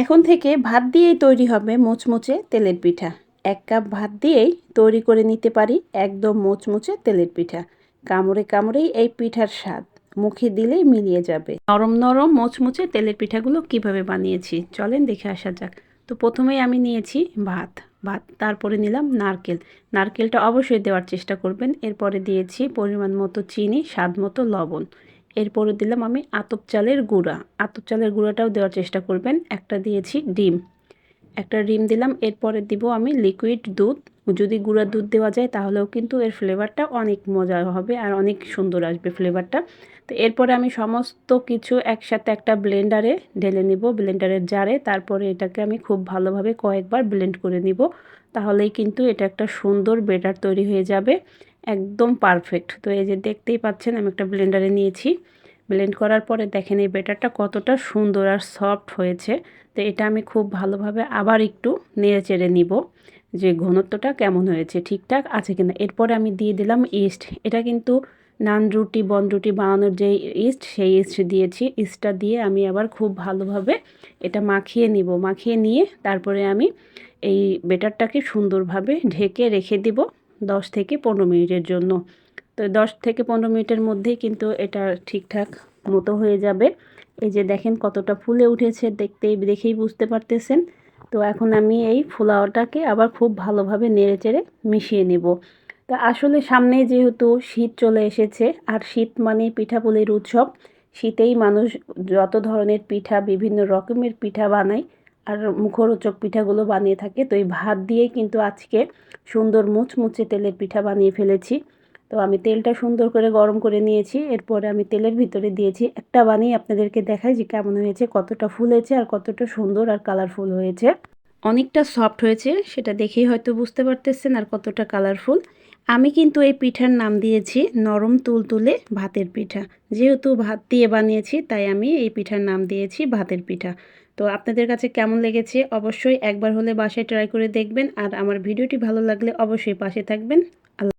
এখন থেকে ভাত দিয়েই তৈরি হবে মুচমুচে তেলের পিঠা। ১ কাপ ভাত দিয়েই তৈরি করে নিতে পারি একদম মুচমুচে তেলের পিঠা। কামড়ে কামড়েই এই পিঠার স্বাদ মুখে দিলেই মিলিয়ে যাবে। নরম নরম মুচমুচে তেলের পিঠাগুলো কিভাবে বানিয়েছি চলেন দেখে আসা যাক। তো প্রথমেই আমি নিয়েছি ভাত, তারপরে নিলাম নারকেল। নারকেলটা অবশ্যই দেওয়ার চেষ্টা করবেন। এরপরে দিয়েছি পরিমাণ মতো চিনি, স্বাদ মতো লবণ। এরপরে দিলাম আমি আতপ চালের গুঁড়া। আতপ চালের গুঁড়াটাও দেওয়ার চেষ্টা করবেন। একটা দিয়েছি ডিম, একটা ডিম দিলাম। এরপরে দিব আমি লিকুইড দুধ। যদি গুঁড়া দুধ দেওয়া যায় তাহলেও কিন্তু এর ফ্লেভারটা অনেক মজার হবে আর অনেক সুন্দর আসবে ফ্লেভারটা। তো এরপরে আমি সমস্ত কিছু একসাথে একটা ব্লেন্ডারে ঢেলে নিব, ব্লেন্ডারের জারে। তারপরে এটাকে আমি খুব ভালোভাবে কয়েকবার ব্লেন্ড করে নিব। তাহলেই কিন্তু এটা একটা সুন্দর ব্যাটার তৈরি হয়ে যাবে, একদম পারফেক্ট। তো এই যে দেখতেই পাচ্ছেন আমি একটা ব্লেন্ডারে নিয়েছি। ব্লেন্ড করার পরে দেখেন এই ব্যাটারটা কতটা সুন্দর আর সফট হয়েছে। তো এটা আমি খুব ভালোভাবে আবার একটু নেড়ে চেড়ে নিব যে ঘনত্বটা কেমন হয়েছে, ঠিকঠাক আছে কিনা। এরপরে আমি দিয়ে দিলাম ইস্ট। এটা কিন্তু নান রুটি, বন রুটি বানানোর যে ইস্ট, সেই ইস্ট দিয়েছি। ইস্টটা দিয়ে আমি আবার খুব ভালোভাবে এটা মাখিয়ে নিব। মাখিয়ে নিয়ে তারপরে আমি এই ব্যাটারটাকে সুন্দরভাবে ঢেকে রেখে দিব 10 থেকে 15 মিনিটের জন্য। তো 10 থেকে 15 মিনিটের মধ্যেই কিন্তু এটা ঠিকঠাক মতো হয়ে যাবে। এই যে দেখেন কতটা ফুলে উঠেছে, দেখেই বুঝতে পারতেছেন। তো এখন আমি এই পোলাওটাকে আবার খুব ভালোভাবে নেড়েচেড়ে মিশিয়ে নেব। তা আসলে সামনেই যেহেতু শীত চলে এসেছে, আর শীত মানেই পিঠাপুলির উৎসব। শীতেই মানুষ যত ধরনের পিঠা, বিভিন্ন রকমের পিঠা বানায় আর মুখরোচক পিঠাগুলো বানিয়ে থাকে। তো এই ভাত দিয়েই কিন্তু আজকে সুন্দর মুচমুচে তেলের পিঠা বানিয়ে ফেলেছি। তো আমি তেলটা সুন্দর করে গরম করে নিয়েছি। এরপরে আমি তেলের ভিতরে দিয়েছি। একটা বানিয়ে আপনাদেরকে দেখাই যে কেমন হয়েছে, কতটা ফুলেছে আর কতটা সুন্দর আর কালারফুল হয়েছে। অনেকটা সফট হয়েছে, সেটা দেখেই হয়তো বুঝতে পারতেছেন, আর কতটা কালারফুল। আমি কিন্তু এই পিঠার নাম দিয়েছি নরম তুলতুলে ভাতের পিঠা। যেহেতু ভাত দিয়ে বানিয়েছি তাই আমি এই পিঠার নাম দিয়েছি ভাতের পিঠা। তো আপনাদের কাছে কেমন লেগেছে অবশ্যই একবার হলে বাসায় ট্রাই করে দেখবেন। আর আমার ভিডিওটি ভালো লাগলে অবশ্যই পাশে থাকবেন।